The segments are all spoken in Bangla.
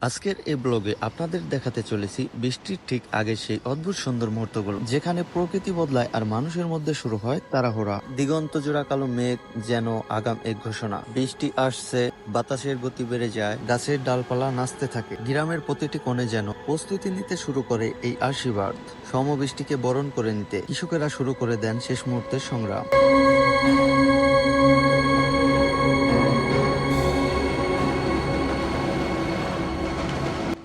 আজকের এই ব্লগে আপনাদের দেখাতে চলেছি বৃষ্টির ঠিক আগে সেই অদ্ভুত সুন্দর মুহূর্তগুলো, যেখানে প্রকৃতি বদলায় আর মানুষের মধ্যে শুরু হয় তাড়াহুড়া। দিগন্ত জোড়া কালো মেঘ যেন আগাম এক ঘোষণা। বৃষ্টি আসছে, বাতাসের গতি বেড়ে যায়, গাছের ডালপালা নাচতে থাকে, গ্রামের প্রতিটি কোণে যেন প্রস্তুতি নিতে শুরু করে এই আশীর্বাদ। সমবৃষ্টিকে বরণ করে নিতে কৃষকেরা শুরু করে দেন শেষ মুহূর্তের সংগ্রাম।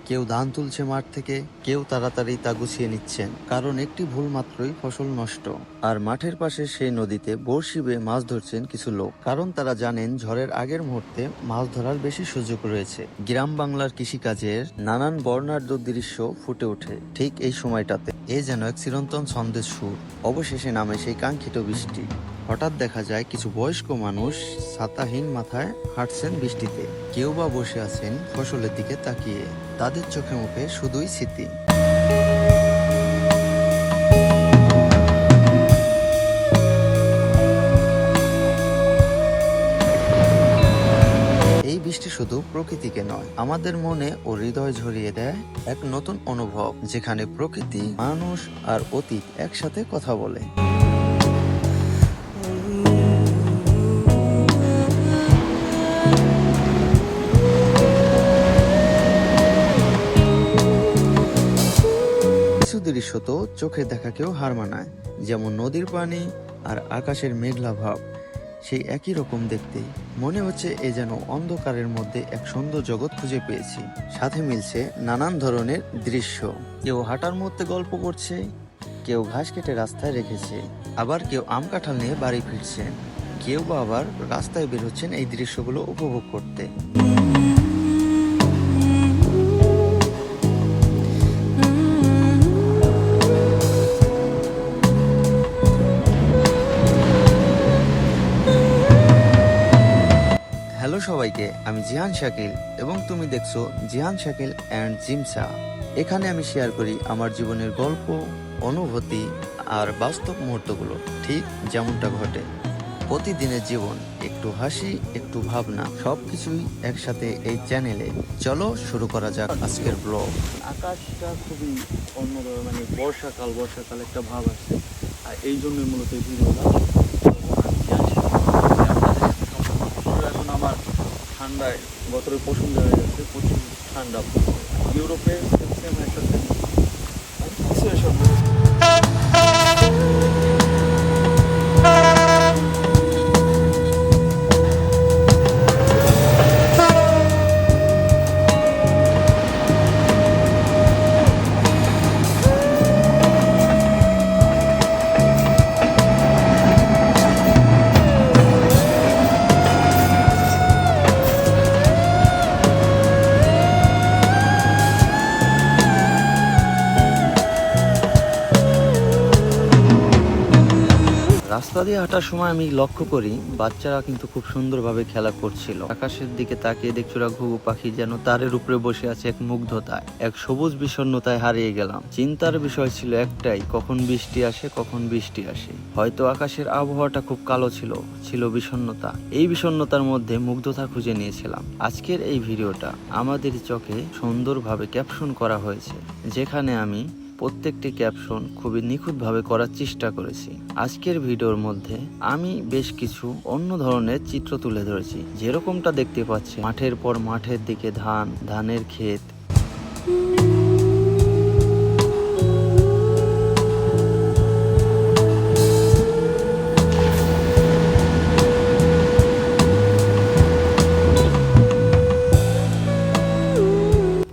কেউ ধান তুলছে মাঠ থেকে, কেউ তাড়াতাড়ি তা গুছিয়ে নিচ্ছেন, কারণ একটি ভুল মাত্রই ফসল নষ্ট। আর মাঠের পাশে সেই নদীতে বড়শি বেয়ে মাছ ধরছেন কিছু লোক, কারণ তারা জানেন ঝড়ের আগের মুহূর্তে মাছ ধরার বেশি সুযোগ রয়েছে। গ্রাম বাংলার কৃষিকাজের নানান বর্ণাঢ্য দৃশ্য ফুটে ওঠে ঠিক এই সময়টাতে। এ যেন এক চিরন্তন ছন্দের সুর। অবশেষে নামে সেই কাঙ্ক্ষিত বৃষ্টি। হঠাৎ দেখা যায় কিছু বয়স্ক মানুষ ছাতাহীন মাথায় হাঁটছেন বৃষ্টিতে, কেউ বা বসে আছেন ফসলের দিকে তাকিয়ে, তাদের চোখে মুখে শুধুই স্মৃতি। এই বৃষ্টি শুধু প্রকৃতিকে নয়, আমাদের মনে ও হৃদয় ঝরিয়ে দেয় এক নতুন অনুভব, যেখানে প্রকৃতি, মানুষ আর অতীত একসাথে কথা বলে। কিছু দৃশ্য তো চোখের দেখাকেও হার মানায়, যেমন নদীর পানি আর আকাশের মেঘলা ভাব সেই একই রকম দেখতে। মনে হচ্ছে এ যেন অন্ধকারের মধ্যে এক সুন্দর জগৎ খুঁজে পেয়েছি। সাথে মিলছে নানান ধরনের দৃশ্য, কেউ হাঁটার মধ্যে গল্প করছে, কেউ ঘাস কেটে রাস্তায় রেখেছে, আবার কেউ আম কাঁঠাল নিয়ে বাড়ি ফিরছেন, কেউ বা আবার রাস্তায় বের হচ্ছেন এই দৃশ্যগুলো উপভোগ করতে। হ্যালো সবাইকে, আমি জিহান শাকিল এবং তুমি দেখছো জিহান শাকিল অ্যান্ড জিমসা। এখানে আমি শেয়ার করি আমার জীবনের গল্প, অনুভূতি আর বাস্তব মুহূর্তগুলো, ঠিক যেমনটা ঘটে প্রতিদিনের জীবন। একটু হাসি, একটু ভাবনা, সবকিছুই একসাথে এই চ্যানেলে। চলো শুরু করা যাক আজকের ব্লগ। আকাশটা খুবই অন্যভাবে, মানে বর্ষাকাল একটা ভাব আছে, আর এই জন্যই মূলত এই ভিডিওটা। এখন আমার ঠান্ডায় গতরে পছন্দ হয়ে গেছে, প্রচুর ঠান্ডা। ইউরোপে সেম একটা সিচুয়েশন। রাস্তা দিয়ে হাঁটার সময় আমি লক্ষ্য করি বাচ্চারা কিন্তু খুব সুন্দরভাবে খেলা করছিল। আকাশের দিকে তাকিয়ে দেখছি ওরা ঘুঘু পাখি যেন তারের উপরে বসে আছে এক মুগ্ধতায়, এক সবুজ বিষণ্ণতায় হারিয়ে গেলাম। চিন্তার বিষয় ছিল একটাই, কখন বৃষ্টি আসে, কখন বৃষ্টি আসে। হয়তো আকাশের আবহাওয়াটা খুব কালো ছিল বিষণ্ণতা। এই বিষণ্ণতার মধ্যে মুগ্ধতা খুঁজে নিয়েছিলাম। আজকের এই ভিডিওটা আমাদের চোখে সুন্দরভাবে ক্যাপশন করা হয়েছে, যেখানে আমি প্রত্যেকটি ক্যাপশন খুবই নিখুঁতভাবে করার চেষ্টা করেছি। আজকের ভিডিওর মধ্যে আমি বেশ কিছু অন্য ধরনের চিত্র তুলে ধরেছি, যেরকমটা দেখতে পাচ্ছি মাঠের পর মাঠের দিকে ধানের ক্ষেত,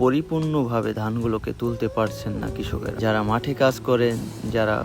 পরিপূর্ণভাবে ধানগুলোকে তুলতে পারছেন না কৃষকেরা, যারা মাঠে কাজ করেন, যারা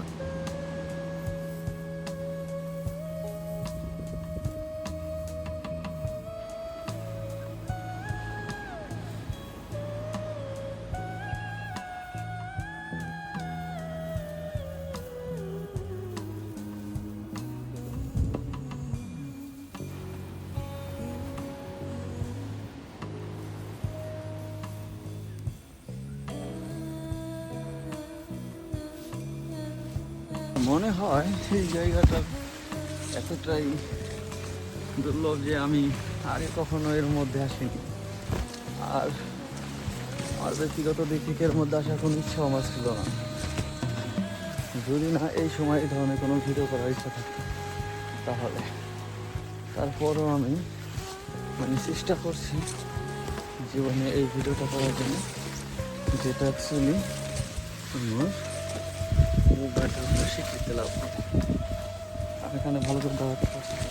মনে হয় এই জায়গাটা এতটাই দুর্লভ যে আমি আগে কখনো এর মধ্যে আসিনি। আর আমার ব্যক্তিগত দিক থেকে এর মধ্যে আসার কোনো ইচ্ছা আমার ছিল না, যদি না এই সময় এই ধরনের কোনো ভিডিও করার ইচ্ছা থাকতো তাহলে। তারপরও আমি চেষ্টা করছি জীবনে এই ভিডিওটা করার জন্য, যেটা অ্যাকচুয়ালি আমার স্বীকৃতি লাভ করে। আমি এখানে ভালো করে দাঁড়াতে পারছি না।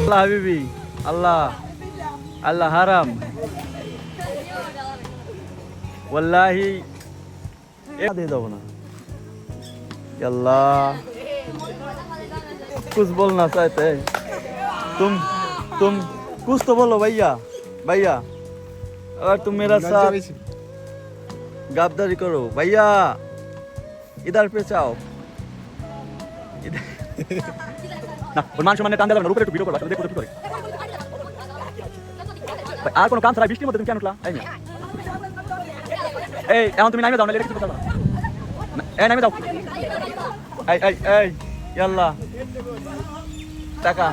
আল্লাহ হাবিবি, আল্লাহ আল্লাহ হারাম वल्लाही दे दो ना। अल्लाह कुछ बोलना चाहते हैं तुम कुछ तो बोलो भैया। भैया अगर तुम मेरा साथ गद्दारी करो भैया, इधर पे चाओ না ওর মান সম্মানে টান দিলাম না, উপরে একটু ভিডিও করবা, দেখো তো কি করে। আর কোনো কাম ছাড়া বৃষ্টির মধ্যে তুমি কেন উঠলা? এই এখন তুমি নামে যাও না, লেগে কিছু কথা না। এই নামে যাও। এই এই এই ইয়াল্লা টাকা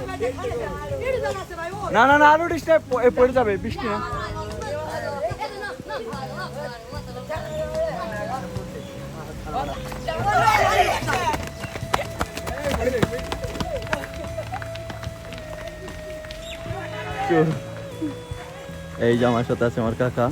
না না না, আরো ডিস্টার্ব পড়ে যাবে বৃষ্টি না। এই যে আমার সাথে আছে আমার কাকা।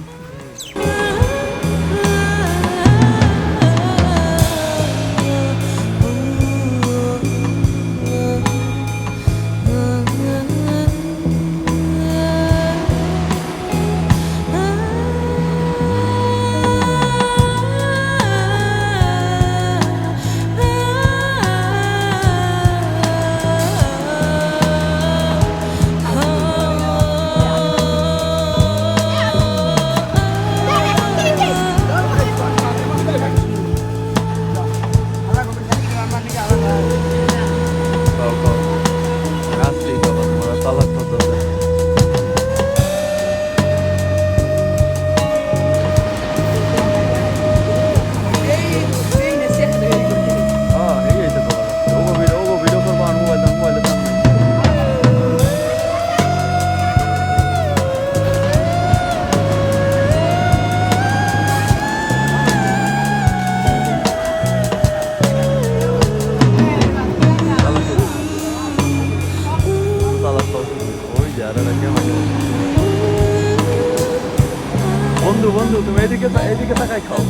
বন্ধু বন্ধু তুমি এদিকে এদিকে তাকাই খাও।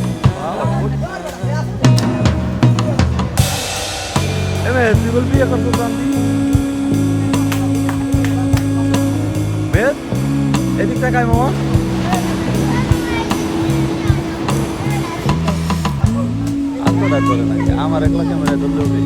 তুই বলবি এখন তো এদিক তাকাই মামা। আত্মটা ধরে নাকি আমার একলা ক্যামেরা ধরলে হবে।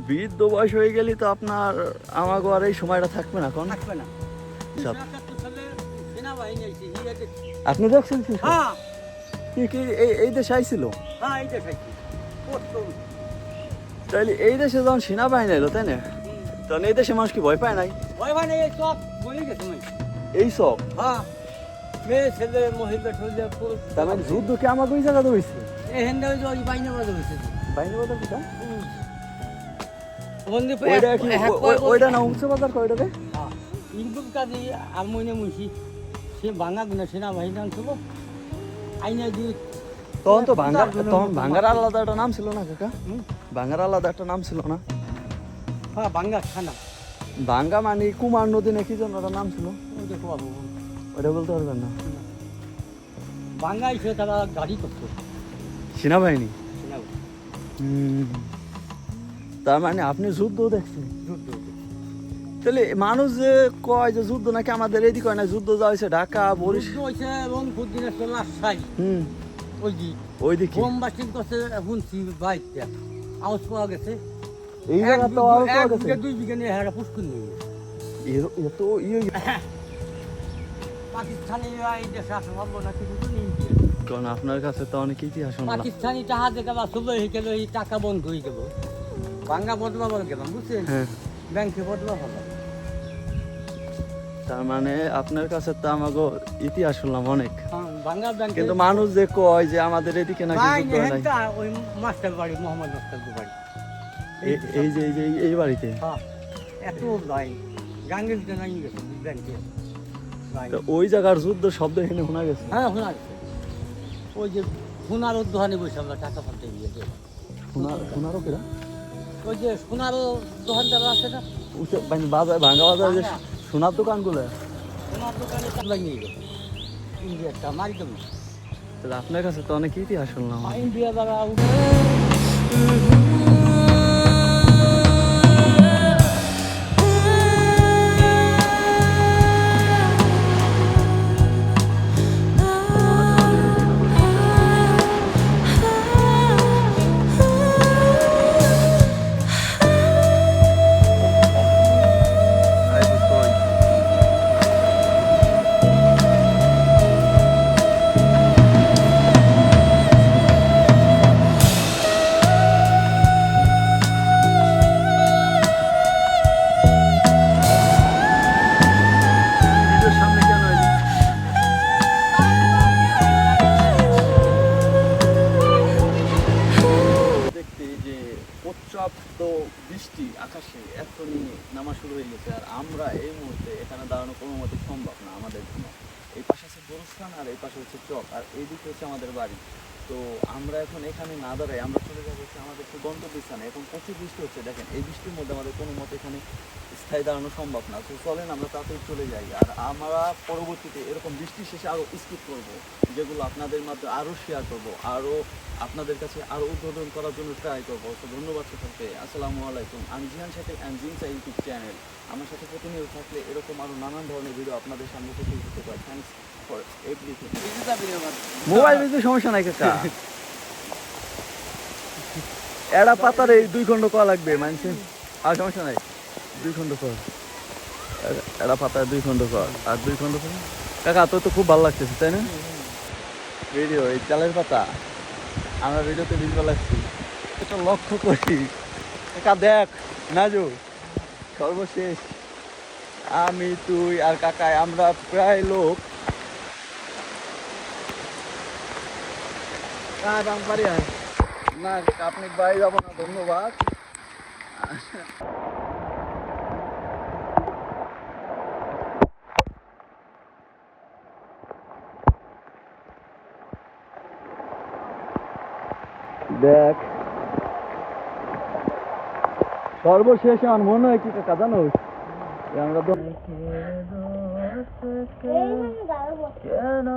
বৃদ্ধ বয়স হয়ে গেলে তো আপনার আমাকে আর এই সময়টা থাকবে না কোন থাকবে না। আপনি দেখছেন কি কি এই দেশে আইছিল? তাইলে এই দেশে যখন সেনাবাহিনী এলো তাই না, তখন এই দেশে মানুষ কি ভয় পায় নাই? এই সব মেয়ে ছেলে মহিলা ঠলে তার মানে যুদ্ধ কি আমাকে ওই জায়গাতে হয়েছে? বাইনে বাজা হয়েছে। বাইরে কথা কোথা? বন্ধু ওইটা না উঁচু বাজার কয়টা রে? ইনপুট কাজে আমনে মুছি সে ভাঙা গুনা সেনাবাহিনী আনছিল আইনা দিয়ে তখন ভাঙ্গার আলাদা একটা নাম ছিল না কাকা? ভাঙ্গার আলাদা একটা নাম ছিল না? হ্যাঁ ভাঙ্গা খানা ভাঙ্গা মানে কুমার নদী নাকি যেন একটা নাম ছিল, ওই দেখো বাবু ওটা বলতে পারবেন না? ভাঙ্গা এসে তারা গাড়ি করতো সেনাবাহিনী। সেনাবাহিনী তার মানে আপনি যুদ্ধ দেখছেন? যুদ্ধ তাহলে মানুষ যে কয় যে যুদ্ধ নাকি আমাদের এদিকে হয় না, যুদ্ধ যা হয়েছে ঢাকা যুদ্ধ হয়েছে রংপুর দিনাজপুর রাজশাহী ওইদিকে বোম বাস্টিং করছে শুনছি বাইকটা আওয়াজ পাওয়া গেছে। এই জায়গা তো আরো পাওয়া গেছে 2 বিঘা নিয়ে হারা পুষ্কুর নিয়ে এত পাকিস্তানিরা এই দেশে আসা সম্ভব না কিন্তু ইন্ডিয়া কারণ আপনার কাছে তো অনেক ইতিহাস শুনলাম। পাকিস্তানি টাকা দেখে বা ষোলো হয়ে গেল এই টাকা বন্ধ হয়ে গেল ভাঙ্গা বদলা বলে গেলাম বুঝছেন, ব্যাংকে বদলা হলো। তার মানে আপনার কাছে তো আমাকে ইতিহাস শুনলাম অনেক, ভাঙ্গা ব্যাংক কিন্তু মানুষ যে কয় যে আমাদের এদিকে নাকি যুদ্ধ হয় নাই। ওই মাস্টার বাড়ি মোহাম্মদ মাস্টার বাড়ি এই যে এই বাড়িতে এত লাইন গাঙ্গেলতে নাই গেছে ব্যাংকে ওই জায়গার যুদ্ধ শব্দ এখানে শোনা গেছে। হ্যাঁ শোনা গেছে ওই যে সোনারও দোকানে বসে আমরা টাকা পাঠাতে গিয়ে সোনারও কেরা ওই যে সোনারও দোকানদার আছে না বাজার ভাঙ্গা বাজার যে সোনার দোকানগুলো, সোনার দোকানে নিয়ে গেছে ইন্ডিয়াটা মারি দেবো। তাহলে আপনার কাছে তো অনেক ইতিহাস শুনলাম। ইন্ডিয়া দ্বারা বৃষ্টি আকাশে এখনই নামা শুরু হয়ে গেছে, আর আমরা এই মুহূর্তে এখানে দাঁড়ানো কোনো মতে সম্ভব না আমাদের জন্য। এই পাশে আছে গোরস্থান আর এই পাশে হচ্ছে চক, আর এইদিকে হচ্ছে আমাদের বাড়ি। তো আমরা এখন এখানে না দাঁড়াই, আমরা চলে যাবো হচ্ছে আমাদের একটু গন্তব্যস্থানে। এখন প্রচুর বৃষ্টি হচ্ছে, দেখেন এই বৃষ্টির মধ্যে আমাদের কোনো মতে এখানে স্থায়ী দাঁড়ানো সম্ভব না। তো চলেন আমরা তাড়াতাড়ি চলে যাই, আর আমরা পরবর্তীতে এরকম বৃষ্টি শেষে আরও স্কিপ করব, যেগুলো আপনাদের মাধ্যমে আরও শেয়ার করব, আরও আপনাদের কাছে আরও উদ্বোধন করার জন্য ট্রাই করবো। তো ধন্যবাদ সকলকে, আসসালামু আলাইকুম। আমি জিহান সাথে অ্যান্ড জিনসা ইউটিউব চ্যানেল। আমার সাথে প্রতিনিয়ত থাকলে এরকম আরও নানান ধরনের ভিডিও আপনাদের সামনে উপস্থিত হতে পারে। Thanks for everything. মোবাইল বেশি সমস্যা নাই কাকা, এড়া পাতার এই 2 খণ্ড করা লাগবে মানছে, আর সমস্যা নাই। 2 খণ্ড কর, এড়া পাতায় 2 খণ্ড কর, আর 2 খণ্ড কর। কাকা তোর তো খুব ভালো লাগতেছে তাই না ভিডিও? এই চালের পাতা আমরা ভিডিওতে ভিজুয়াল লাগছি, এটা লক্ষ্য করি। কাকা দেখ নাজু, সর্বশেষ আমি তুই আর কাকায় আমরা প্রায় লোক পারি না, আপনি বাড়ি যাবো না, ধন্যবাদ। দেখ সর্বশেষ আমার মনে হয় কি কাকা জানো, আমরা তো কেন